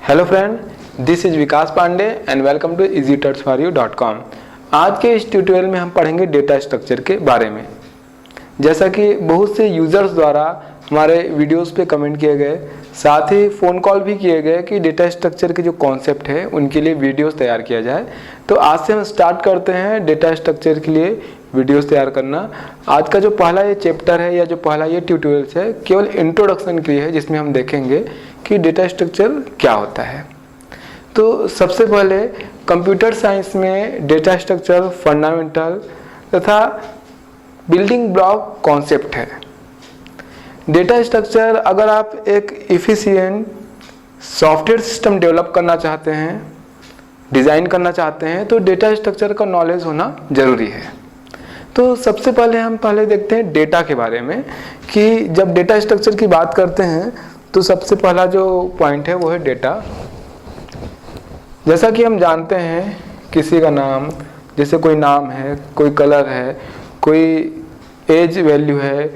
Hello friend, this is Vikas Pandey and welcome to easytutsforyou.com। आज के इस ट्यूटोरियल में हम पढ़ेंगे डेटा स्ट्रक्चर के बारे में। जैसा कि बहुत से यूज़र्स द्वारा हमारे वीडियोस पे कमेंट किए गए, साथ ही फ़ोन कॉल भी किए गए कि डेटा स्ट्रक्चर के जो कॉन्सेप्ट है उनके लिए वीडियोस तैयार किया जाए। तो आज से हम स्टार्ट करते हैं डेटा स्ट्रक्चर के लिए वीडियोस तैयार करना। आज का जो पहला ये चैप्टर है या जो पहला ये ट्यूटोरियल्स है केवल इंट्रोडक्शन के लिए है, जिसमें हम देखेंगे कि डेटा स्ट्रक्चर क्या होता है। तो सबसे पहले कंप्यूटर साइंस में डेटा स्ट्रक्चर फंडामेंटल तथा बिल्डिंग ब्लॉक कॉन्सेप्ट है। डेटा स्ट्रक्चर अगर आप एक इफ़िशिएंट सॉफ्टवेयर सिस्टम डेवलप करना चाहते हैं, डिज़ाइन करना चाहते हैं, तो डेटा स्ट्रक्चर का नॉलेज होना ज़रूरी है। तो सबसे पहले हम देखते हैं डेटा के बारे में कि जब डेटा स्ट्रक्चर की बात करते हैं तो सबसे पहला जो पॉइंट है वो है डेटा। जैसा कि हम जानते हैं किसी का नाम, जैसे कोई नाम है, कोई कलर है, कोई एज वैल्यू है,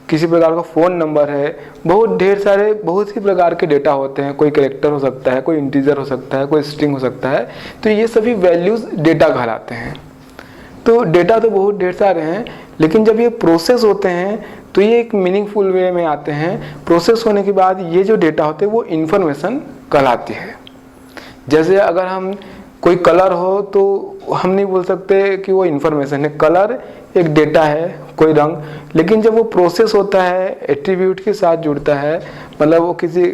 किसी प्रकार का फ़ोन नंबर है, बहुत ही प्रकार के डेटा होते हैं। कोई कैरेक्टर हो सकता है, कोई इंटीजर हो सकता है, कोई स्ट्रिंग हो सकता है। तो ये सभी वैल्यूज़ डेटा कहलाते हैं। तो डेटा तो बहुत ढेर सारे हैं, लेकिन जब ये प्रोसेस होते हैं तो ये एक मीनिंगफुल वे में आते हैं। प्रोसेस होने के बाद ये जो डेटा होते हैं वो इन्फॉर्मेशन कहलाती है। जैसे अगर हम कोई कलर हो तो हम नहीं बोल सकते कि वो इन्फॉर्मेशन है। कलर एक डेटा है, कोई रंग, लेकिन जब वो प्रोसेस होता है, एट्रीब्यूट के साथ जुड़ता है, मतलब वो किसी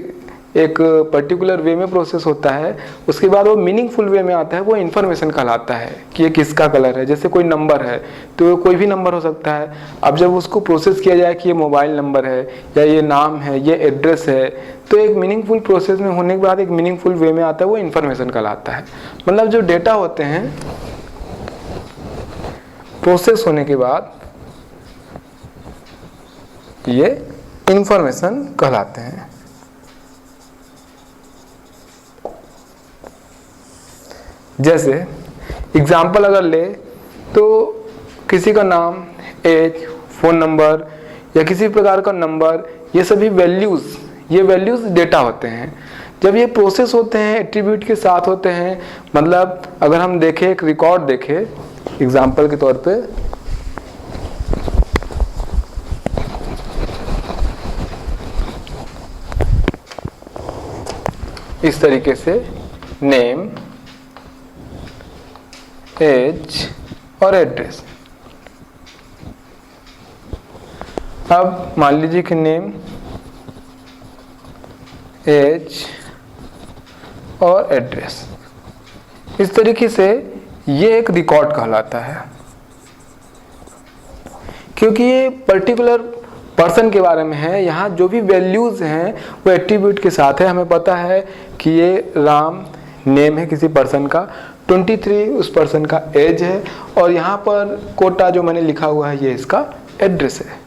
एक पर्टिकुलर वे में प्रोसेस होता है, उसके बाद वो मीनिंगफुल वे में आता है, वो इन्फॉर्मेशन कहलाता है कि ये किसका कलर है। जैसे कोई नंबर है तो कोई भी नंबर हो सकता है। अब जब उसको प्रोसेस किया जाए कि ये मोबाइल नंबर है या ये नाम है, ये एड्रेस है, तो एक मीनिंगफुल प्रोसेस में होने के बाद एक मीनिंगफुल वे में आता है, वो इन्फॉर्मेशन कहलाता है। मतलब जो डेटा होते हैं प्रोसेस होने के बाद ये इन्फॉर्मेशन कहलाते हैं। जैसे एग्जाम्पल अगर ले तो किसी का नाम, एज, फ़ोन नंबर या किसी प्रकार का नंबर, ये सभी वैल्यूज़ डेटा होते हैं। जब ये प्रोसेस होते हैं, एट्रीब्यूट के साथ होते हैं, मतलब अगर हम देखें, एक रिकॉर्ड देखें एग्जाम्पल के तौर पे, इस तरीके से नेम, एज और एड्रेस। अब मान लीजिए कि नेम, एज और एड्रेस, इस तरीके से ये एक रिकॉर्ड कहलाता है, क्योंकि ये पर्टिकुलर पर्सन के बारे में है। यहाँ जो भी वैल्यूज़ हैं वो एट्रीब्यूट के साथ है। हमें पता है कि ये राम नेम है किसी पर्सन का, 23 उस पर्सन का एज है, और यहाँ पर कोटा जो मैंने लिखा हुआ है ये इसका एड्रेस है।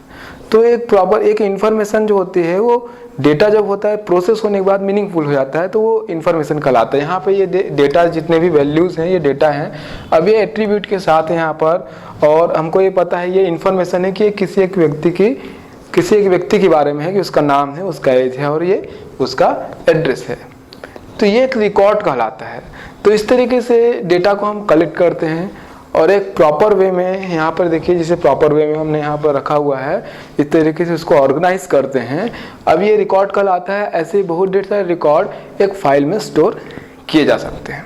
तो एक प्रॉपर एक इन्फॉर्मेशन जो होती है, वो डेटा जब होता है प्रोसेस होने के बाद मीनिंगफुल हो जाता है, तो वो इन्फॉर्मेशन कहलाता है। यहाँ पे ये डेटा जितने भी वैल्यूज़ हैं ये डेटा हैं। अब ये एट्रीब्यूट के साथ है यहाँ पर, और हमको ये पता है ये इन्फॉर्मेशन है कि ये किसी एक व्यक्ति के बारे में है, कि उसका नाम है, उसका एज है और ये उसका एड्रेस है। तो ये एक रिकॉर्ड कहलाता है। तो इस तरीके से डेटा को हम कलेक्ट करते हैं और एक प्रॉपर वे में, यहाँ पर देखिए जिसे प्रॉपर वे में हमने यहाँ पर रखा हुआ है, इस तरीके से उसको ऑर्गेनाइज करते हैं। अब ये रिकॉर्ड कहलाता है। ऐसे ही बहुत ढेर सारे रिकॉर्ड एक फाइल में स्टोर किए जा सकते हैं।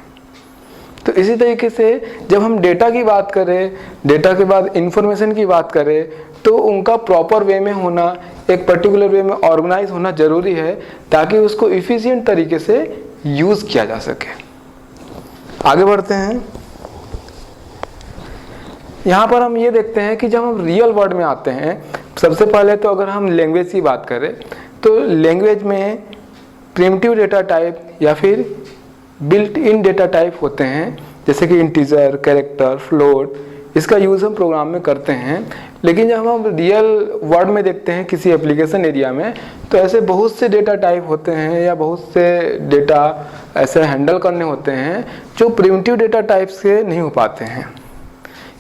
तो इसी तरीके से जब हम डेटा की बात करें, डेटा के बाद इंफॉर्मेशन की बात करें, तो उनका प्रॉपर वे में होना, एक पर्टिकुलर वे में ऑर्गेनाइज होना ज़रूरी है, ताकि उसको इफ़िशिएंट तरीके से यूज़ किया जा सके। आगे बढ़ते हैं। यहाँ पर हम ये देखते हैं कि जब हम रियल वर्ल्ड में आते हैं, सबसे पहले तो अगर हम लैंग्वेज की बात करें तो लैंग्वेज में प्रिमिटिव डेटा टाइप या फिर बिल्ट इन डेटा टाइप होते हैं, जैसे कि इंटीजर, कैरेक्टर, फ्लोट। इसका यूज़ हम प्रोग्राम में करते हैं। लेकिन जब हम रियल वर्ल्ड में देखते हैं किसी एप्लीकेशन एरिया में, तो ऐसे बहुत से डेटा टाइप होते हैं या बहुत से डेटा ऐसे हैंडल करने होते हैं जो प्रिमिटिव डेटा टाइप से नहीं हो पाते हैं,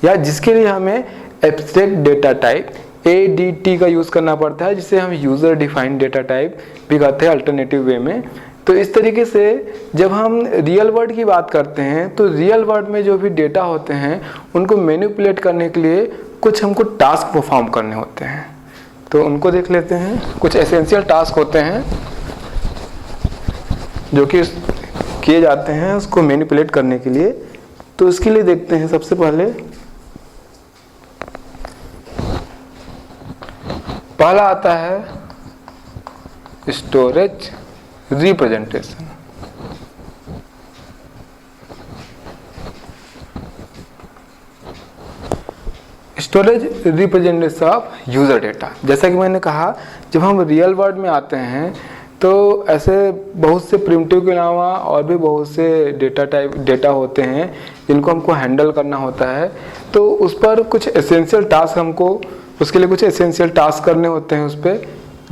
या जिसके लिए हमें एब्स्ट्रैक्ट डेटा टाइप ADT का यूज़ करना पड़ता है, जिसे हम यूज़र डिफाइंड डेटा टाइप भी कहते हैं अल्टरनेटिव वे में। तो इस तरीके से जब हम रियल वर्ल्ड की बात करते हैं तो रियल वर्ल्ड में जो भी डेटा होते हैं उनको मैनिपुलेट करने के लिए कुछ हमको टास्क परफॉर्म करने होते हैं। तो उनको देख लेते हैं। कुछ एसेंशियल टास्क होते हैं जो कि किए जाते हैं उसको मैनिपुलेट करने के लिए। तो इसके लिए देखते हैं सबसे पहला आता है storage representation. Storage representation of user data. जैसा कि मैंने कहा, जब हम रियल वर्ल्ड में आते हैं तो ऐसे बहुत से प्रिमिटिव के अलावा और भी बहुत से डेटा होते हैं जिनको हमको हैंडल करना होता है। तो उस पर कुछ एसेंशियल टास्क उसके लिए कुछ एसेंशियल टास्क करने होते हैं उस पर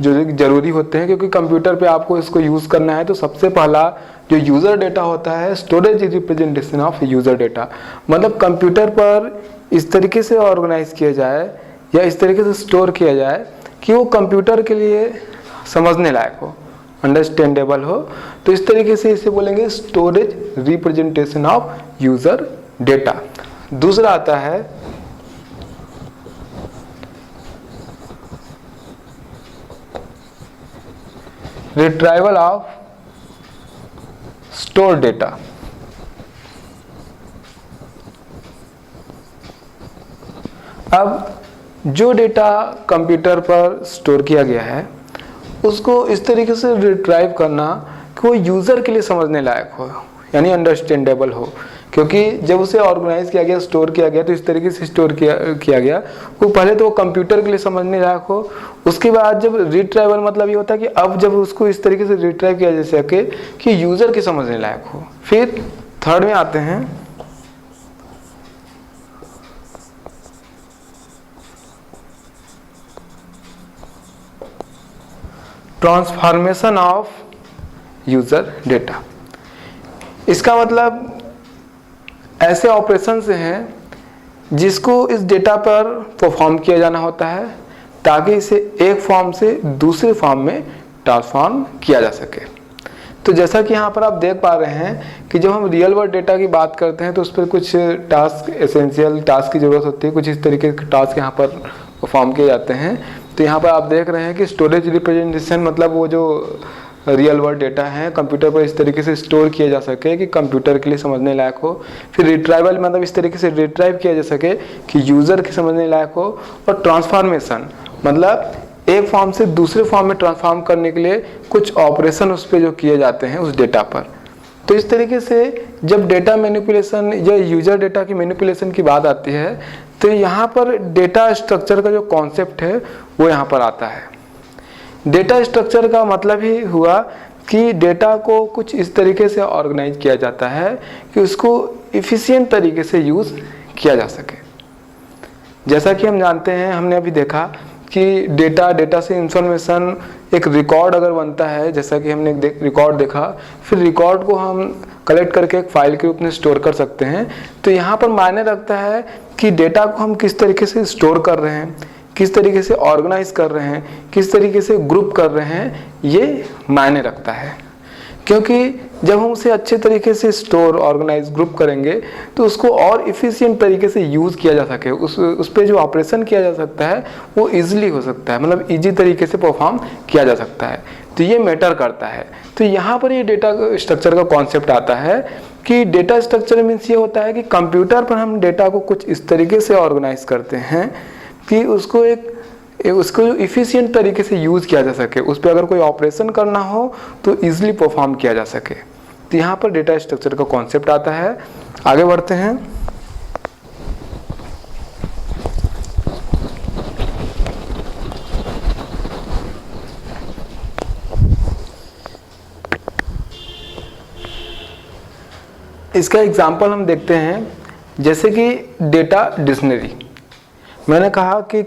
जो ज़रूरी होते हैं, क्योंकि कंप्यूटर पे आपको इसको यूज़ करना है। तो सबसे पहला जो यूज़र डेटा होता है storage representation of user data, मतलब कंप्यूटर पर इस तरीके से ऑर्गेनाइज किया जाए या इस तरीके से स्टोर किया जाए कि वो कंप्यूटर के लिए समझने लायक हो, अंडरस्टैंडेबल हो। तो इस तरीके से इसे बोलेंगे storage representation of user data. दूसरा आता है रिट्राइवल ऑफ स्टोर डेटा। अब जो डेटा कंप्यूटर पर स्टोर किया गया है उसको इस तरीके से रिट्राइव करना कि वो यूज़र के लिए समझने लायक हो, यानी अंडरस्टैंडेबल हो। क्योंकि जब उसे ऑर्गेनाइज किया गया, स्टोर किया गया, तो इस तरीके से स्टोर किया गया वो पहले तो वो कंप्यूटर के लिए समझने लायक हो। उसके बाद जब रिट्राइवल मतलब ये होता है कि अब जब उसको इस तरीके से रिट्राइव किया जा सके कि यूज़र के समझने लायक हो। फिर थर्ड में आते हैं ट्रांसफॉर्मेशन ऑफ यूज़र डेटा। इसका मतलब ऐसे ऑपरेशन से हैं जिसको इस डेटा पर परफॉर्म किया जाना होता है ताकि इसे एक फॉर्म से दूसरे फॉर्म में ट्रांसफॉर्म किया जा सके। तो जैसा कि यहाँ पर आप देख पा रहे हैं कि जब हम रियल वर्ल्ड डेटा की बात करते हैं तो उस पर कुछ टास्क, एसेंशियल टास्क की ज़रूरत होती है। कुछ इस तरीके के टास्क यहाँ पर परफॉर्म किए जाते हैं। तो यहाँ पर आप देख रहे हैं कि स्टोरेज रिप्रेजेंटेशन मतलब वो जो रियल वर्ल्ड डेटा है कंप्यूटर पर इस तरीके से स्टोर किया जा सके कि कंप्यूटर के लिए समझने लायक हो। फिर रिट्राइवल मतलब इस तरीके से रिट्राइव किया जा सके कि यूज़र के समझने लायक हो। और ट्रांसफॉर्मेशन मतलब एक फॉर्म से दूसरे फॉर्म में ट्रांसफॉर्म करने के लिए कुछ ऑपरेशन उस पर जो किए जाते हैं उस डेटा पर। तो इस तरीके से जब डेटा मैनिपुलेशन या यूज़र डेटा की मैनिपुलेशन की बात आती है तो यहाँ पर डेटा स्ट्रक्चर का जो कॉन्सेप्ट है वो यहाँ पर आता है। डेटा स्ट्रक्चर का मतलब ही हुआ कि डेटा को कुछ इस तरीके से ऑर्गेनाइज किया जाता है कि उसको इफ़िशिएंट तरीके से यूज़ किया जा सके। जैसा कि हम जानते हैं, हमने अभी देखा कि डेटा से इंफॉर्मेशन एक रिकॉर्ड अगर बनता है, जैसा कि हमने रिकॉर्ड देखा, फिर रिकॉर्ड को हम कलेक्ट करके एक फाइल के रूप में स्टोर कर सकते हैं। तो यहाँ पर मायने रखता है कि डेटा को हम किस तरीके से स्टोर कर रहे हैं, किस तरीके से ऑर्गेनाइज कर रहे हैं, किस तरीके से ग्रुप कर रहे हैं, ये मायने रखता है। क्योंकि जब हम उसे अच्छे तरीके से स्टोर, ऑर्गेनाइज, ग्रुप करेंगे तो उसको और इफ़िशिएंट तरीके से यूज़ किया जा सके, उस पर जो ऑपरेशन किया जा सकता है वो ईजिली हो सकता है, मतलब ईजी तरीके से परफॉर्म किया जा सकता है। तो ये मैटर करता है। तो यहाँ पर ये डेटा स्ट्रक्चर का कॉन्सेप्ट आता है कि डेटा स्ट्रक्चर मीन्स ये होता है कि कंप्यूटर पर हम डेटा को कुछ इस तरीके से ऑर्गेनाइज करते हैं कि उसको जो इफ़िशिएंट तरीके से यूज़ किया जा सके, उस पर अगर कोई ऑपरेशन करना हो तो ईजिली परफॉर्म किया जा सके। तो यहाँ पर डेटा स्ट्रक्चर का कॉन्सेप्ट आता है। आगे बढ़ते हैं। इसका एग्जाम्पल हम देखते हैं, जैसे कि डेटा डिक्शनरी। मैंने कहा कि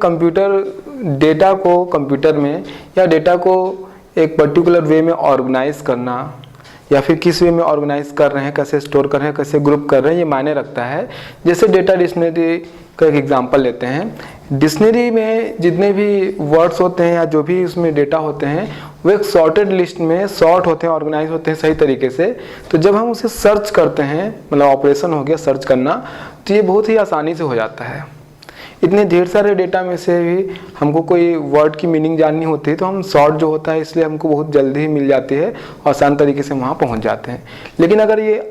डेटा को कंप्यूटर में या डेटा को एक पर्टिकुलर वे में ऑर्गेनाइज करना या फिर किस वे में ऑर्गेनाइज कर रहे हैं, कैसे स्टोर कर रहे हैं, कैसे ग्रुप कर रहे हैं, ये मायने रखता है। जैसे डेटा डिक्शनरी का एक एग्जांपल लेते हैं। डिक्शनरी में जितने भी वर्ड्स होते हैं या जो भी उसमें डेटा होते हैं वो एक सॉर्टेड लिस्ट में सॉर्ट होते हैं, ऑर्गेनाइज होते हैं सही तरीके से। तो जब हम उसे सर्च करते हैं, मतलब ऑपरेशन हो गया सर्च करना, तो ये बहुत ही आसानी से हो जाता है। इतने ढेर सारे डेटा में से भी हमको कोई वर्ड की मीनिंग जाननी होती है तो हम सॉर्ट जो होता है इसलिए हमको बहुत जल्दी ही मिल जाती है, आसान तरीके से वहाँ पहुँच जाते हैं। लेकिन अगर ये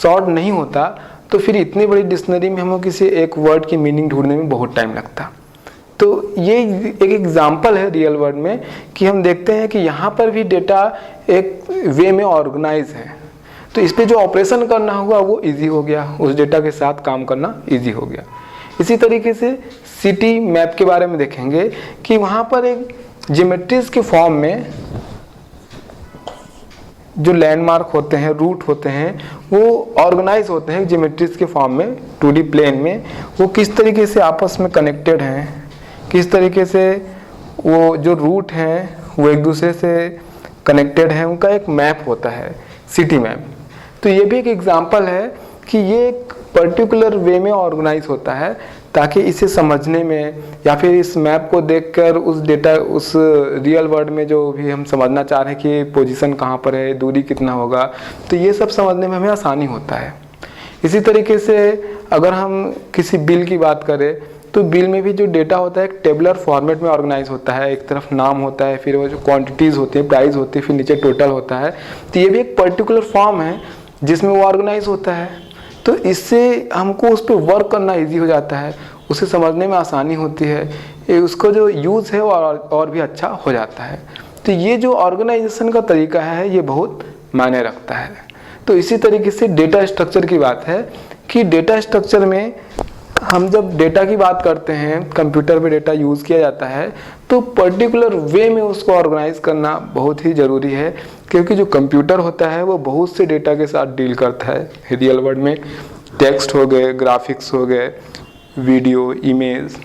सॉर्ट नहीं होता तो फिर इतनी बड़ी डिक्शनरी में हमें किसी एक वर्ड की मीनिंग ढूंढने में बहुत टाइम लगता। तो ये एक एग्जाम्पल है रियल वर्ल्ड में कि हम देखते हैं कि यहाँ पर भी डेटा एक वे में ऑर्गेनाइज है, तो इस पर जो ऑपरेशन करना हुआ वो इजी हो गया, उस डेटा के साथ काम करना इजी हो गया। इसी तरीके से सिटी मैप के बारे में देखेंगे कि वहाँ पर एक ज्योमेट्रीज के फॉर्म में जो लैंडमार्क होते हैं, रूट होते हैं, वो ऑर्गेनाइज होते हैं ज्योमेट्रीज के फॉर्म में 2D प्लेन में। वो किस तरीके से आपस में कनेक्टेड हैं, किस तरीके से वो जो रूट हैं वो एक दूसरे से कनेक्टेड हैं, उनका एक मैप होता है, सिटी मैप। तो ये भी एक एग्जांपल है कि ये एक पर्टिकुलर वे में ऑर्गेनाइज होता है ताकि इसे समझने में या फिर इस मैप को देखकर उस डेटा, उस रियल वर्ल्ड में जो भी हम समझना चाह रहे हैं कि पोजीशन कहाँ पर है, दूरी कितना होगा, तो ये सब समझने में हमें आसानी होता है। इसी तरीके से अगर हम किसी बिल की बात करें तो बिल में भी जो डेटा होता है एक टेबुलर फॉर्मेट में ऑर्गेनाइज होता है। एक तरफ नाम होता है, फिर वो जो क्वांटिटीज़ होती है, प्राइस होती है, फिर नीचे टोटल होता है। तो ये भी एक पर्टिकुलर फॉर्म है जिसमें वो ऑर्गेनाइज होता है। तो इससे हमको उस पर वर्क करना इजी हो जाता है, उसे समझने में आसानी होती है, उसको जो यूज़ है वो और भी अच्छा हो जाता है। तो ये जो ऑर्गेनाइजेशन का तरीका है ये बहुत मायने रखता है। तो इसी तरीके से डेटा स्ट्रक्चर की बात है कि डेटा स्ट्रक्चर में हम जब डेटा की बात करते हैं, कंप्यूटर पे डेटा यूज़ किया जाता है तो पर्टिकुलर वे में उसको ऑर्गेनाइज करना बहुत ही ज़रूरी है, क्योंकि जो कंप्यूटर होता है वो बहुत से डेटा के साथ डील करता है। रियल वर्ल्ड में टेक्स्ट हो गए, ग्राफिक्स हो गए, वीडियो, इमेज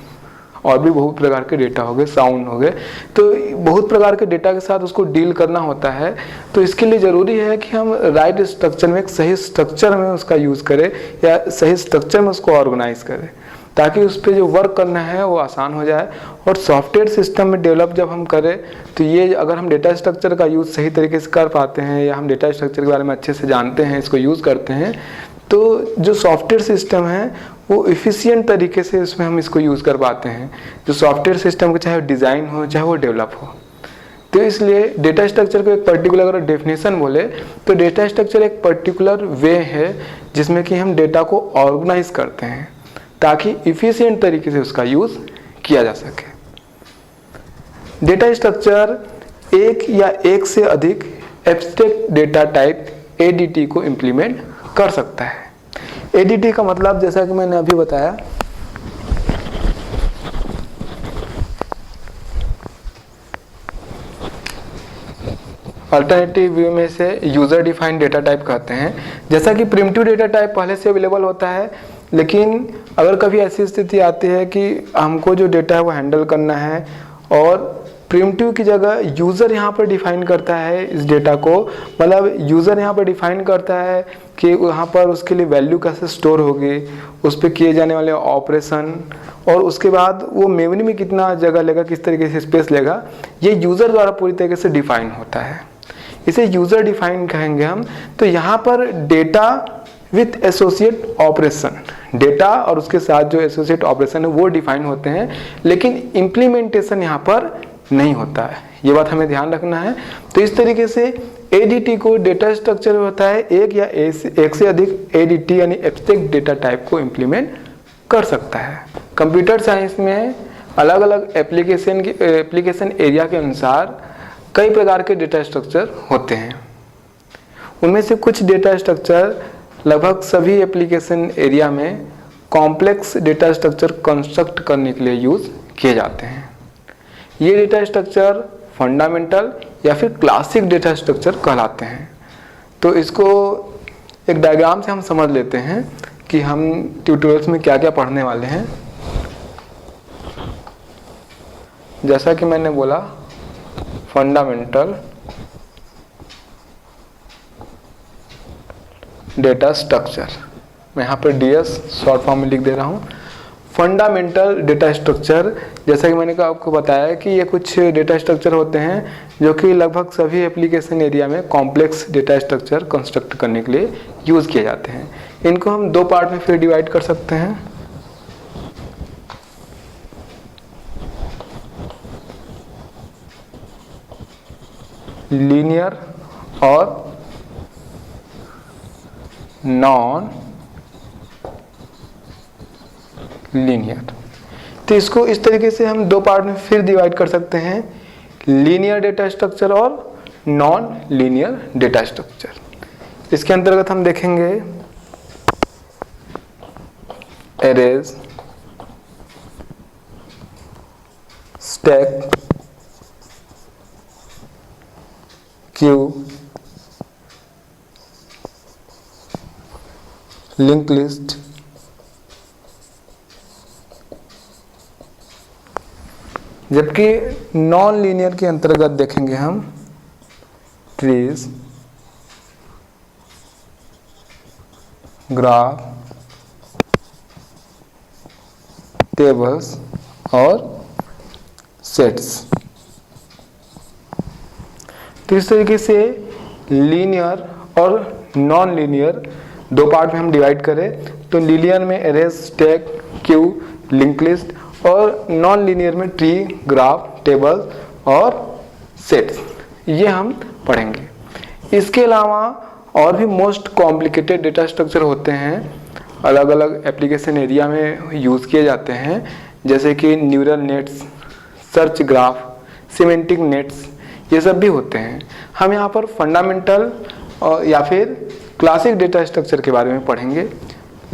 और भी बहुत प्रकार के डेटा हो गए, साउंड हो गए, तो बहुत प्रकार के डेटा के साथ उसको डील करना होता है। तो इसके लिए ज़रूरी है कि हम राइट स्ट्रक्चर में, एक सही स्ट्रक्चर में उसका यूज़ करें या सही स्ट्रक्चर में उसको ऑर्गेनाइज करें ताकि उस पर जो वर्क करना है वो आसान हो जाए। और सॉफ्टवेयर सिस्टम में डेवलप जब हम करें तो ये अगर हम डेटा स्ट्रक्चर का यूज़ सही तरीके से कर पाते हैं या हम डेटा स्ट्रक्चर के बारे में अच्छे से जानते हैं, इसको यूज़ करते हैं, तो जो सॉफ्टवेयर सिस्टम है वो इफ़िशियंट तरीके से उसमें हम इसको यूज़ कर पाते हैं। जो सॉफ्टवेयर सिस्टम का चाहे डिज़ाइन हो चाहे वो डेवलप हो। तो इसलिए डेटा स्ट्रक्चर को एक पर्टिकुलर अगर डेफिनेशन बोले तो डेटा स्ट्रक्चर एक पर्टिकुलर वे है जिसमें कि हम डेटा को ऑर्गेनाइज करते हैं ताकि इफ़िशियंट तरीके से उसका यूज़ किया जा सके। डेटा स्ट्रक्चर एक या एक से अधिक एब्स्ट्रैक्ट डेटा टाइप ADT को इम्प्लीमेंट कर सकता है। ADT का मतलब जैसा कि मैंने अभी बताया, अल्टरनेटिव व्यू में से यूज़र डिफाइंड डेटा टाइप कहते हैं। जैसा कि प्रिमिटिव डेटा टाइप पहले से अवेलेबल होता है, लेकिन अगर कभी ऐसी स्थिति आती है कि हमको जो डेटा है वो हैंडल करना है और प्रिमिटिव की जगह यूज़र यहाँ पर डिफाइन करता है इस डेटा को, मतलब यूज़र यहाँ पर डिफाइन करता है कि वहाँ पर उसके लिए वैल्यू कैसे स्टोर होगी, उस पर किए जाने वाले ऑपरेशन और उसके बाद वो मेमोरी में कितना जगह लेगा, किस तरीके से स्पेस लेगा, ये यूज़र द्वारा पूरी तरीके से डिफाइन होता है। इसे यूज़र डिफाइन कहेंगे हम। तो यहाँ पर data with associate operation, data और उसके साथ जो एसोसिएट ऑपरेशन है वो डिफाइन होते हैं, लेकिन इम्प्लीमेंटेशन यहाँ पर नहीं होता है। ये बात हमें ध्यान रखना है। तो इस तरीके से ADT को डेटा स्ट्रक्चर होता है एक या एक से अधिक ADT यानी एब्स्ट्रैक्ट डेटा टाइप को इम्प्लीमेंट कर सकता है। कंप्यूटर साइंस में अलग अलग एप्लीकेशन एरिया के अनुसार कई प्रकार के डेटा स्ट्रक्चर होते हैं। उनमें से कुछ डेटा स्ट्रक्चर लगभग सभी एप्लीकेशन एरिया में कॉम्प्लेक्स डेटा स्ट्रक्चर कंस्ट्रक्ट करने के लिए यूज़ किए जाते हैं। ये डेटा स्ट्रक्चर फंडामेंटल या फिर क्लासिक डेटा स्ट्रक्चर कहलाते हैं। तो इसको एक डायग्राम से हम समझ लेते हैं कि हम ट्यूटोरियल्स में क्या क्या पढ़ने वाले हैं। जैसा कि मैंने बोला, फंडामेंटल डेटा स्ट्रक्चर, मैं यहाँ पर DS शॉर्ट फॉर्म में लिख दे रहा हूँ। फंडामेंटल डेटा स्ट्रक्चर, जैसा कि मैंने आपको बताया कि ये कुछ डेटा स्ट्रक्चर होते हैं जो कि लगभग सभी एप्लीकेशन एरिया में कॉम्प्लेक्स डेटा स्ट्रक्चर कंस्ट्रक्ट करने के लिए यूज़ किए जाते हैं। इनको हम दो पार्ट में फिर डिवाइड कर सकते हैं। लीनियर और नॉन लीनियर। तो इसको इस तरीके से हम दो पार्ट में फिर डिवाइड कर सकते हैं, लीनियर डेटा स्ट्रक्चर और नॉन लीनियर डेटा स्ट्रक्चर। इसके अंतर्गत हम देखेंगे arrays, stack, Q, link list, जबकि नॉन लीनियर के अंतर्गत देखेंगे हम ट्रीज, ग्राफ, टेबल्स और सेट्स। तो इस तरीके से लीनियर और नॉन लीनियर दो पार्ट में हम डिवाइड करें तो लीनियर में arrays, stack, Q, link list और नॉन लीनियर में ट्री, ग्राफ, टेबल और सेट्स, ये हम पढ़ेंगे। इसके अलावा और भी मोस्ट कॉम्प्लिकेटेड डेटा स्ट्रक्चर होते हैं, अलग अलग एप्लीकेशन एरिया में यूज़ किए जाते हैं, जैसे कि neural nets, search graph, semantic nets, ये सब भी होते हैं। हम यहाँ पर फंडामेंटल या फिर क्लासिक डेटा स्ट्रक्चर के बारे में पढ़ेंगे।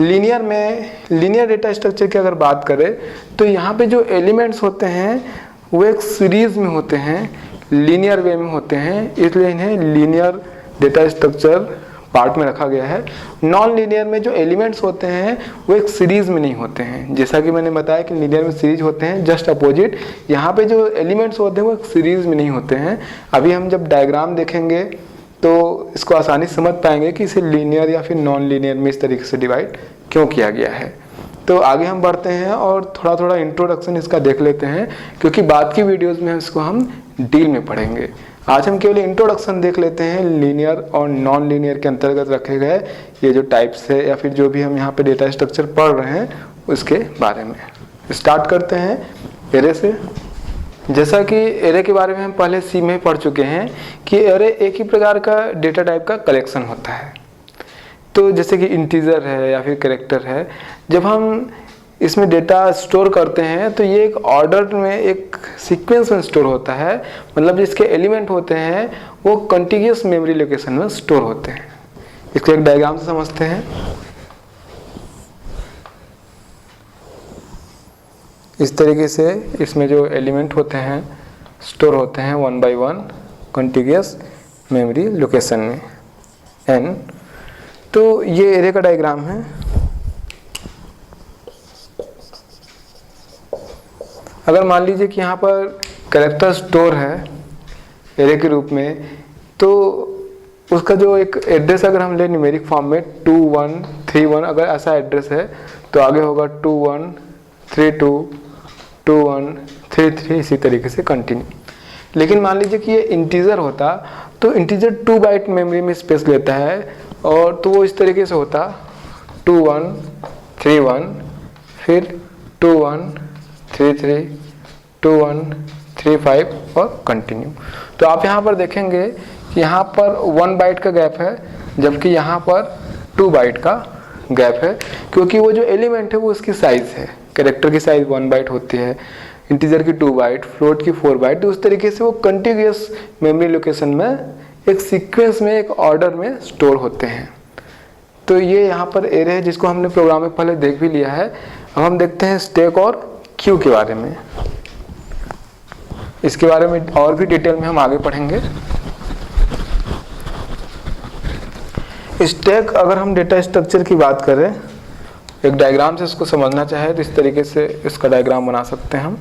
लीनियर में लीनियर डेटा स्ट्रक्चर की अगर बात करें तो यहाँ पे जो एलिमेंट्स होते हैं वो एक सीरीज में होते हैं, लीनियर वे में होते हैं, इसलिए इन्हें लीनियर डेटा स्ट्रक्चर पार्ट में रखा गया है। नॉन लीनियर में जो एलिमेंट्स होते हैं वो एक सीरीज में नहीं होते हैं, जैसा कि मैंने बताया कि लीनियर में सीरीज होते हैं, जस्ट अपोजिट यहाँ पे जो एलिमेंट्स होते हैं वो एक सीरीज में नहीं होते हैं। अभी हम जब डायग्राम देखेंगे तो इसको आसानी से समझ पाएंगे कि इसे लीनियर या फिर नॉन लीनियर में इस तरीके से डिवाइड क्यों किया गया है। तो आगे हम बढ़ते हैं और थोड़ा थोड़ा इंट्रोडक्शन इसका देख लेते हैं, क्योंकि बाद की वीडियोस में इसको हम डील में पढ़ेंगे। आज हम केवल इंट्रोडक्शन देख लेते हैं लीनियर और नॉन लीनियर के अंतर्गत रखे गए ये जो टाइप्स है या फिर जो भी हम यहाँ पे डेटा स्ट्रक्चर पढ़ रहे हैं उसके बारे में। स्टार्ट करते हैं एरे से। जैसा कि एरे के बारे में हम पहले सी में पढ़ चुके हैं कि एरे एक ही प्रकार का डेटा टाइप का कलेक्शन होता है। तो जैसे कि इंटीजर है या फिर कैरेक्टर है, जब हम इसमें डेटा स्टोर करते हैं तो ये एक ऑर्डर में, एक सीक्वेंस में स्टोर होता है, मतलब जिसके एलिमेंट होते हैं वो कंटिन्यूअस मेमोरी लोकेशन में स्टोर होते हैं। इसको एक डायग्राम से समझते हैं। इस तरीके से इसमें जो एलिमेंट होते हैं स्टोर होते हैं 1 by 1 कंटिन्यूअस मेमोरी लोकेशन में n। तो ये एरे का डायग्राम है। अगर मान लीजिए कि यहाँ पर कैरेक्टर स्टोर है एरे के रूप में, तो उसका जो एक एड्रेस अगर हम ले न्यूमेरिक फॉर्म में 2131, अगर ऐसा एड्रेस है तो आगे होगा 2132, 2133, इसी तरीके से कंटिन्यू। लेकिन मान लीजिए कि ये इंटीजर होता तो इंटीजर 2 बाइट मेमोरी में स्पेस लेता है, और तो वो इस तरीके से होता 2131, फिर 2133, 2135 और कंटिन्यू। तो आप यहाँ पर देखेंगे कि यहाँ पर 1 बाइट का गैप है, जबकि यहाँ पर 2 बाइट का गैप है, क्योंकि वो जो एलिमेंट है वो उसकी साइज है। कैरेक्टर की साइज 1 बाइट होती है, इंटीजर की 2 बाइट, फ्लोट की 4 बाइट। तो उस तरीके से वो कंटिन्यूअस मेमोरी लोकेशन में एक सीक्वेंस में, एक ऑर्डर में स्टोर होते हैं। तो ये यहाँ पर एरे है जिसको हमने प्रोग्राम में पहले देख भी लिया है। अब हम देखते हैं स्टैक और क्यू के बारे में। इसके बारे में और भी डिटेल में हम आगे पढ़ेंगे। स्टैक, अगर हम डेटा स्ट्रक्चर की बात करें, एक डायग्राम से इसको समझना चाहे तो इस तरीके से इसका डायग्राम बना सकते हैं हम।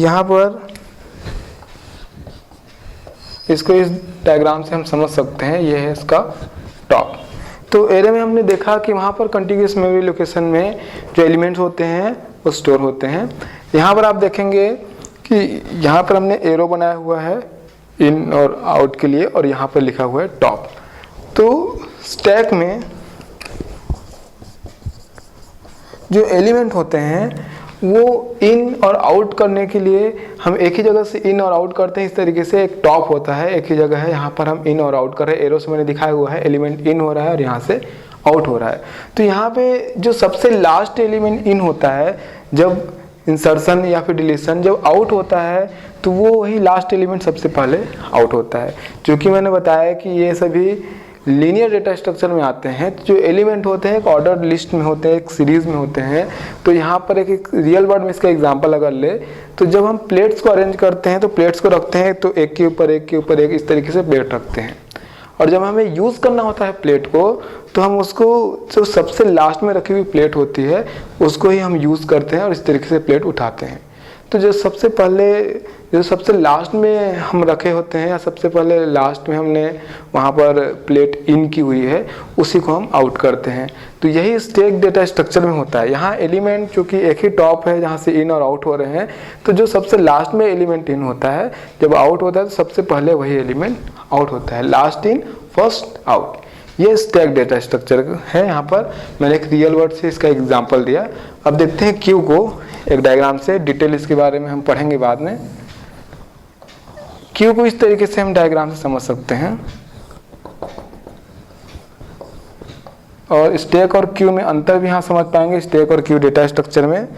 यहाँ पर इसको इस डायग्राम से हम समझ सकते हैं, ये है इसका टॉप। तो एरे में हमने देखा कि वहाँ पर कंटिन्यूअस मेमोरी लोकेशन में जो एलिमेंट्स होते हैं वो स्टोर होते हैं। यहाँ पर आप देखेंगे कि यहाँ पर हमने एरो बनाया हुआ है इन और आउट के लिए, और यहाँ पर लिखा हुआ है टॉप। तो स्टैक में जो एलिमेंट होते हैं वो इन और आउट करने के लिए हम एक ही जगह से इन और आउट करते हैं। इस तरीके से एक टॉप होता है, एक ही जगह है, यहाँ पर हम इन और आउट कर रहे हैं। एरो से मैंने दिखाया हुआ है एलिमेंट इन हो रहा है और यहाँ से आउट हो रहा है। तो यहाँ पे जो सबसे लास्ट एलिमेंट इन होता है, जब इंसर्शन या फिर डिलीशन जब आउट होता है तो वो वही लास्ट एलिमेंट सबसे पहले आउट होता है। क्योंकि मैंने बताया कि ये सभी लीनियर डेटा स्ट्रक्चर में आते हैं, जो एलिमेंट होते हैं एक ऑर्डर लिस्ट में होते हैं, एक सीरीज में होते हैं। तो यहाँ पर एक रियल वर्ल्ड में इसका एग्जांपल अगर ले तो जब हम प्लेट्स को अरेंज करते हैं तो प्लेट्स को रखते हैं तो एक के ऊपर एक के ऊपर एक इस तरीके से प्लेट रखते हैं। और जब हमें यूज़ करना होता है प्लेट को तो हम उसको जो सबसे लास्ट में रखी हुई प्लेट होती है उसको ही हम यूज़ करते हैं और इस तरीके से प्लेट उठाते हैं। तो जो सबसे लास्ट में हम रखे होते हैं या सबसे पहले लास्ट में हमने वहाँ पर प्लेट इन की हुई है उसी को हम आउट करते हैं। तो यही स्टैक डेटा स्ट्रक्चर में होता है। यहाँ एलिमेंट चूँकि एक ही टॉप है जहाँ से इन और आउट हो रहे हैं, तो जो सबसे लास्ट में एलिमेंट इन होता है, जब आउट होता है तो सबसे पहले वही एलिमेंट आउट होता है। लास्ट इन फर्स्ट आउट, ये स्टैक डेटा स्ट्रक्चर है। यहाँ पर मैंने एक रियल वर्ड से इसका एग्जांपल दिया। अब देखते हैं क्यू को एक डायग्राम से। डिटेल इसके बारे में हम पढ़ेंगे बाद में। क्यू को इस तरीके से हम डायग्राम से समझ सकते हैं, और स्टैक और क्यू में अंतर भी यहाँ समझ पाएंगे, स्टैक और क्यू डेटा स्ट्रक्चर में।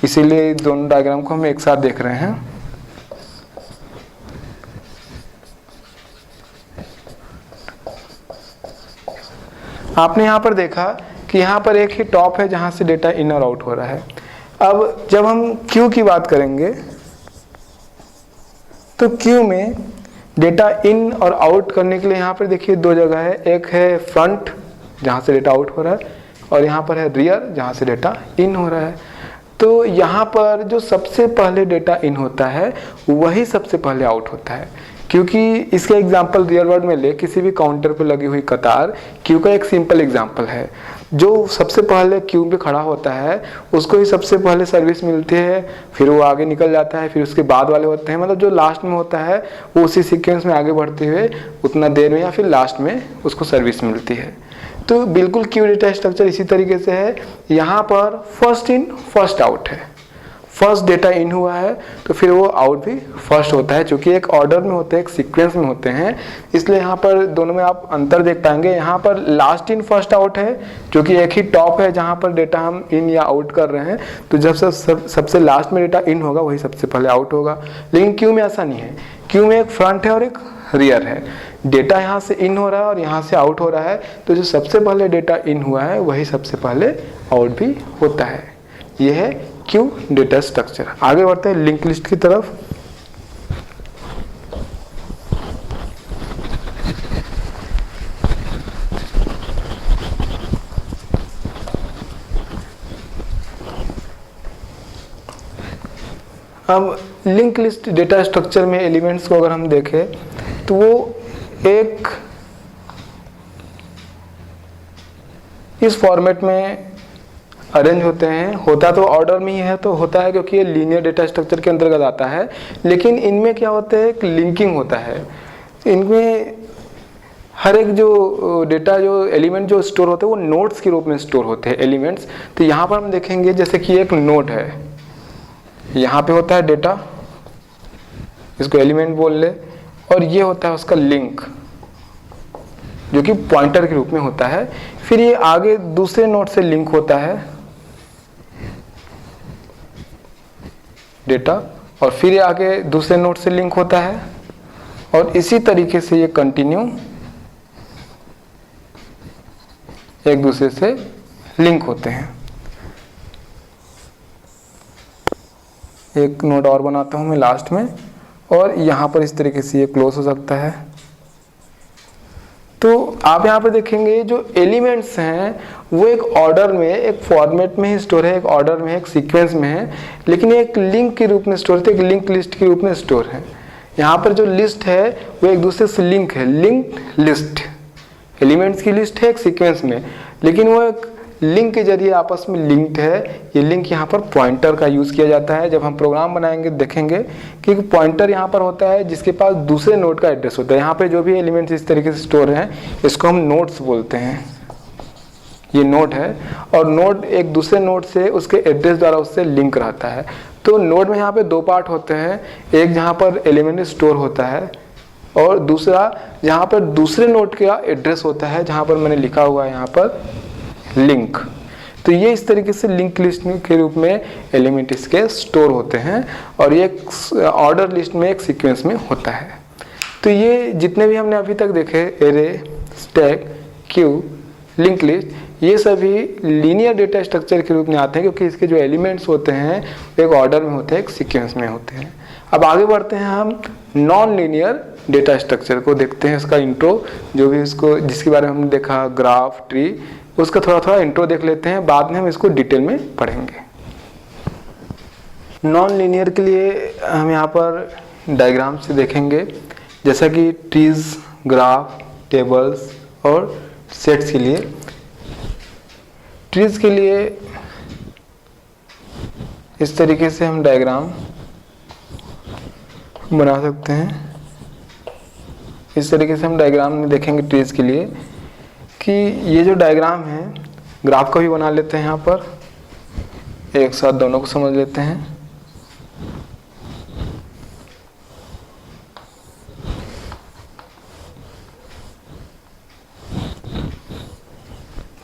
इसीलिए दोनों डायग्राम को हम एक साथ देख रहे हैं। आपने यहाँ पर देखा कि यहाँ पर एक ही टॉप है जहाँ से डेटा इन और आउट हो रहा है। अब जब हम क्यू की बात करेंगे तो क्यू में डेटा इन और आउट करने के लिए यहाँ पर देखिए दो जगह है। एक है फ्रंट जहाँ से डेटा आउट हो रहा है, और यहाँ पर है रियर जहाँ से डेटा इन हो रहा है। तो यहाँ पर जो सबसे पहले डेटा इन होता है वही सबसे पहले आउट होता है। क्योंकि इसका एग्जांपल रियल वर्ल्ड में ले, किसी भी काउंटर पर लगी हुई कतार क्यू का एक सिंपल एग्जांपल है। जो सबसे पहले क्यू पे खड़ा होता है उसको ही सबसे पहले सर्विस मिलती है, फिर वो आगे निकल जाता है, फिर उसके बाद वाले होते हैं। मतलब जो लास्ट में होता है वो उसी सीक्वेंस में आगे बढ़ते हुए उतना देर में या फिर लास्ट में उसको सर्विस मिलती है। तो बिल्कुल क्यू डेटा स्ट्रक्चर इसी तरीके से है। यहाँ पर फर्स्ट इन फर्स्ट आउट है। फर्स्ट डेटा इन हुआ है तो फिर वो आउट भी फर्स्ट होता है, क्योंकि एक ऑर्डर में होते हैं, एक सीक्वेंस में होते हैं। इसलिए यहाँ पर दोनों में आप अंतर देख पाएंगे। यहाँ पर लास्ट इन फर्स्ट आउट है, क्योंकि एक ही टॉप है जहाँ पर डेटा हम इन या आउट कर रहे हैं। तो जब सबसे लास्ट में डेटा इन होगा वही सबसे पहले आउट होगा। लेकिन क्यू में ऐसा नहीं है। क्यू में एक फ्रंट है और एक रियर है। डेटा यहाँ से इन हो रहा है और यहाँ से आउट हो रहा है, तो जो सबसे पहले डेटा इन हुआ है वही सबसे पहले आउट भी होता है। यह है क्यू डेटा स्ट्रक्चर। आगे बढ़ते हैं लिंक लिस्ट की तरफ। अब लिंक लिस्ट डेटा स्ट्रक्चर में एलिमेंट्स को अगर हम देखें तो वो एक इस फॉर्मेट में अरेंज होते हैं। होता तो ऑर्डर में ही है, तो होता है क्योंकि ये लीनियर डेटा स्ट्रक्चर के अंतर्गत आता है। लेकिन इनमें क्या होता है, एक लिंकिंग होता है। इनमें हर एक जो डेटा जो एलिमेंट जो स्टोर होते हैं वो नोड्स के रूप में स्टोर होते हैं एलिमेंट्स। तो यहाँ पर हम देखेंगे जैसे कि एक नोड है, यहाँ पे होता है डेटा, इसको एलिमेंट बोल ले, और ये होता है उसका लिंक जो कि पॉइंटर के रूप में होता है। फिर ये आगे दूसरे नोड से लिंक होता है डेटा, और फिर ये आगे दूसरे नोड से लिंक होता है, और इसी तरीके से ये कंटिन्यू एक दूसरे से लिंक होते हैं। एक नोड और बनाता हूं मैं लास्ट में, और यहाँ पर इस तरीके से ये क्लोज हो सकता है। तो आप यहाँ पे देखेंगे जो एलिमेंट्स हैं वो एक ऑर्डर में, एक फॉर्मेट में ही स्टोर है, एक ऑर्डर में, एक सीक्वेंस में है, लेकिन ये एक लिंक के रूप में स्टोर है, एक लिंक लिस्ट के रूप में स्टोर है। यहाँ पर जो लिस्ट है वो एक दूसरे से लिंक है, लिंक्ड लिस्ट, एलिमेंट्स की लिस्ट है एक सीक्वेंस में, लेकिन वो एक लिंक के जरिए आपस में लिंक्ड है। ये लिंक यहाँ पर पॉइंटर का यूज़ किया जाता है। जब हम प्रोग्राम बनाएंगे देखेंगे कि पॉइंटर यहाँ पर होता है जिसके पास दूसरे नोड का एड्रेस होता है। यहाँ पे जो भी एलिमेंट्स इस तरीके से स्टोर हैं इसको हम नोड्स बोलते हैं। ये नोड है और नोड एक दूसरे नोड से उसके एड्रेस द्वारा उससे लिंक रहता है। तो नोड में यहाँ पे दो पार्ट होते हैं, एक जहाँ पर एलिमेंट स्टोर होता है और दूसरा जहाँ पर दूसरे नोड का एड्रेस होता है, जहाँ पर मैंने लिखा हुआ है यहाँ पर लिंक। तो ये इस तरीके से लिंक लिस्ट के रूप में एलिमेंट इसके स्टोर होते हैं और ये ऑर्डर लिस्ट में एक सीक्वेंस में होता है। तो ये जितने भी हमने अभी तक देखे, array, stack, Q, link list, ये सभी लीनियर डेटा स्ट्रक्चर के रूप में आते हैं क्योंकि इसके जो एलिमेंट्स होते हैं एक ऑर्डर में होते हैं, एक सीक्वेंस में होते हैं। अब आगे बढ़ते हैं, हम नॉन लीनियर डेटा स्ट्रक्चर को देखते हैं। इसका इंट्रो जो भी इसको जिसके बारे में हमने देखा, ग्राफ, ट्री, उसका थोड़ा थोड़ा इंट्रो देख लेते हैं, बाद में हम इसको डिटेल में पढ़ेंगे। नॉन लीनियर के लिए हम यहाँ पर डायग्राम से देखेंगे, जैसा कि ट्रीज, ग्राफ, टेबल्स और सेट्स के लिए। ट्रीज के लिए इस तरीके से हम डायग्राम बना सकते हैं। इस तरीके से हम डायग्राम में देखेंगे ट्रीज के लिए कि ये जो डायग्राम है, ग्राफ का भी बना लेते हैं। यहाँ पर एक साथ दोनों को समझ लेते हैं।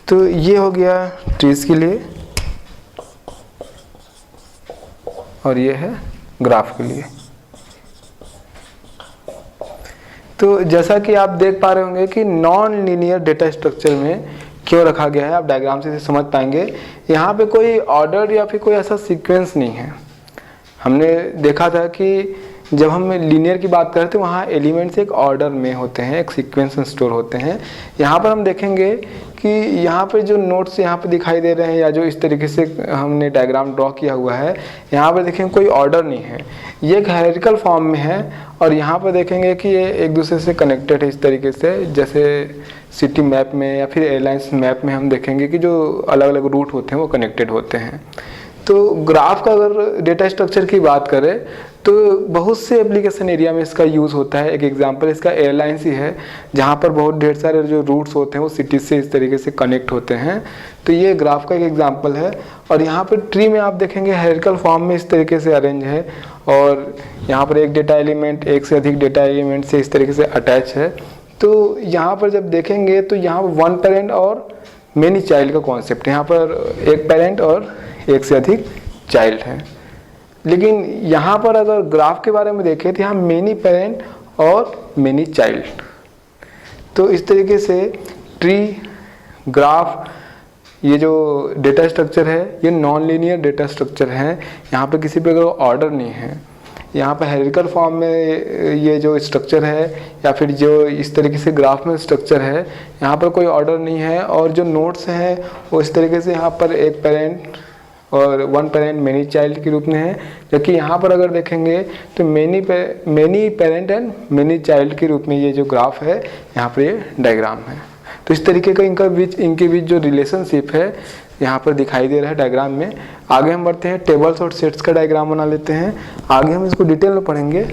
तो ये हो गया ट्रीज के लिए और ये है ग्राफ के लिए। तो जैसा कि आप देख पा रहे होंगे कि नॉन लीनियर डेटा स्ट्रक्चर में क्यों रखा गया है, आप डायग्राम से समझ पाएंगे। यहाँ पे कोई ऑर्डर या फिर कोई ऐसा सीक्वेंस नहीं है। हमने देखा था कि जब हम लीनियर की बात करते हैं वहाँ एलिमेंट्स एक ऑर्डर में होते हैं, एक सीक्वेंस में स्टोर होते हैं। यहाँ पर हम देखेंगे कि यहाँ पे जो नोट्स यहाँ पे दिखाई दे रहे हैं या जो इस तरीके से हमने डायग्राम ड्रॉ किया हुआ है, यहाँ पर देखेंगे कोई ऑर्डर नहीं है, ये एक हायरार्किकल फॉर्म में है। और यहाँ पर देखेंगे कि ये एक दूसरे से कनेक्टेड है इस तरीके से, जैसे सिटी मैप में या फिर एयरलाइंस मैप में हम देखेंगे कि जो अलग अलग रूट होते हैं वो कनेक्टेड होते हैं। तो ग्राफ का अगर डेटा स्ट्रक्चर की बात करें तो बहुत से एप्लीकेशन एरिया में इसका यूज़ होता है। एक एग्जांपल इसका एयरलाइंस ही है, जहाँ पर बहुत ढेर सारे जो रूट्स होते हैं वो सिटी से इस तरीके से कनेक्ट होते हैं। तो ये ग्राफ का एक एग्जांपल है। और यहाँ पर ट्री में आप देखेंगे हायरार्किकल फॉर्म में इस तरीके से अरेंज है और यहाँ पर एक डेटा एलिमेंट एक से अधिक डेटा एलिमेंट से इस तरीके से अटैच है। तो यहाँ पर जब देखेंगे तो यहाँ पर वन पेरेंट और मेनी चाइल्ड का कॉन्सेप्ट है। यहाँ पर एक पेरेंट और एक से अधिक चाइल्ड है। लेकिन यहाँ पर अगर ग्राफ के बारे में देखें तो यहाँ मेनी पेरेंट और मेनी चाइल्ड। तो इस तरीके से ट्री, ग्राफ, ये जो डेटा स्ट्रक्चर है ये नॉन लीनियर डेटा स्ट्रक्चर है। यहाँ पे किसी पे कोई ऑर्डर नहीं है। यहाँ पे हायरार्किकल फॉर्म में ये जो स्ट्रक्चर है या फिर जो इस तरीके से ग्राफ में स्ट्रक्चर है, यहाँ पर कोई ऑर्डर नहीं है। और जो नोड्स हैं वो इस तरीके से यहाँ पर एक पेरेंट और वन पेरेंट मेनी चाइल्ड के रूप में है। जबकि यहाँ पर अगर देखेंगे तो many parent and many child के रूप में ये जो ग्राफ है यहाँ पर ये डायग्राम है। तो इस तरीके का इनके बीच जो रिलेशनशिप है यहाँ पर दिखाई दे रहा है डायग्राम में। आगे हम बढ़ते हैं, टेबल्स और सेट्स का डायग्राम बना लेते हैं। आगे हम इसको डिटेल में पढ़ेंगे।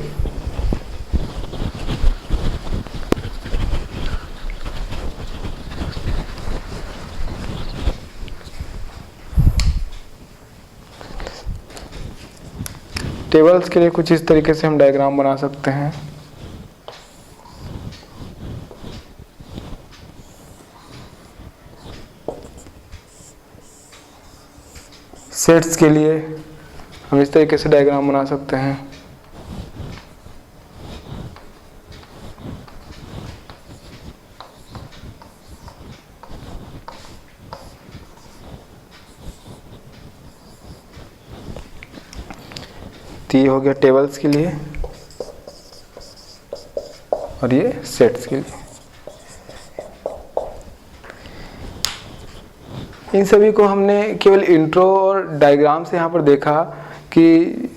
टेबल्स के लिए कुछ इस तरीके से हम डायग्राम बना सकते हैं। सेट्स के लिए हम इस तरीके से डायग्राम बना सकते हैं। तो ये हो गया टेबल्स के लिए और ये सेट्स के लिए। इन सभी को हमने केवल इंट्रो और डायग्राम से यहाँ पर देखा कि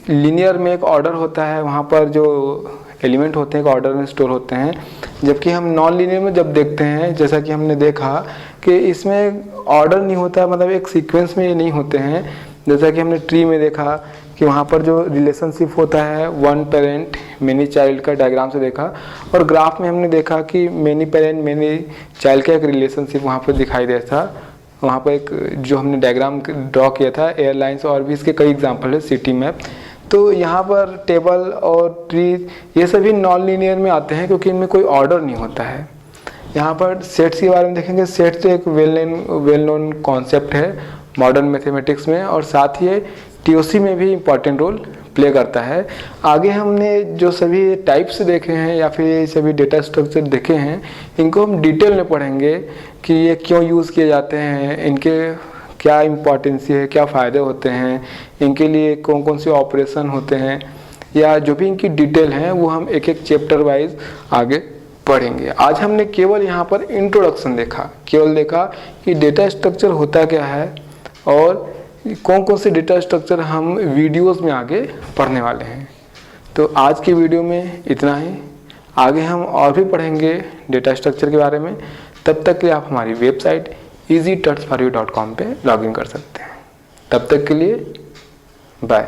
लीनियर में एक ऑर्डर होता है, वहाँ पर जो एलिमेंट होते हैं एक ऑर्डर में स्टोर होते हैं, जबकि हम नॉन लीनियर में जब देखते हैं, जैसा कि हमने देखा कि इसमें ऑर्डर नहीं होता, मतलब एक सीक्वेंस में ये नहीं होते हैं। जैसा कि हमने ट्री में देखा कि वहाँ पर जो रिलेशनशिप होता है वन पेरेंट मेनी चाइल्ड का डायग्राम से देखा, और ग्राफ में हमने देखा कि मेनी पेरेंट मेनी चाइल्ड का एक रिलेशनशिप वहाँ पर दिखाई देता था। वहाँ पर एक जो हमने डायग्राम ड्रॉ किया था एयरलाइंस, और भी इसके कई एग्जाम्पल है, सिटी मैप। तो यहाँ पर टेबल और ट्री ये सभी नॉन लीनियर में आते हैं क्योंकि इनमें कोई ऑर्डर नहीं होता है। यहाँ पर सेट्स के बारे में देखेंगे। सेट्स एक वेल नोन कॉन्सेप्ट है मॉडर्न मैथमेटिक्स में, और साथ ही टीओसी में भी इम्पॉर्टेंट रोल प्ले करता है। आगे हमने जो सभी टाइप्स देखे हैं या फिर सभी डेटा स्ट्रक्चर देखे हैं, इनको हम डिटेल में पढ़ेंगे कि ये क्यों यूज़ किए जाते हैं, इनके क्या इम्पोर्टेंसी है, क्या फ़ायदे होते हैं, इनके लिए कौन कौन से ऑपरेशन होते हैं, या जो भी इनकी डिटेल हैं वो हम एक एक चैप्टर वाइज आगे पढ़ेंगे। आज हमने केवल यहाँ पर इंट्रोडक्शन देखा, केवल देखा कि डेटा स्ट्रक्चर होता क्या है और कौन कौन से डेटा स्ट्रक्चर हम वीडियोस में आगे पढ़ने वाले हैं। तो आज की वीडियो में इतना ही, आगे हम और भी पढ़ेंगे डेटा स्ट्रक्चर के बारे में। तब तक के लिए आप हमारी वेबसाइट easytutsforyou.com पे लॉगिन कर सकते हैं। तब तक के लिए बाय।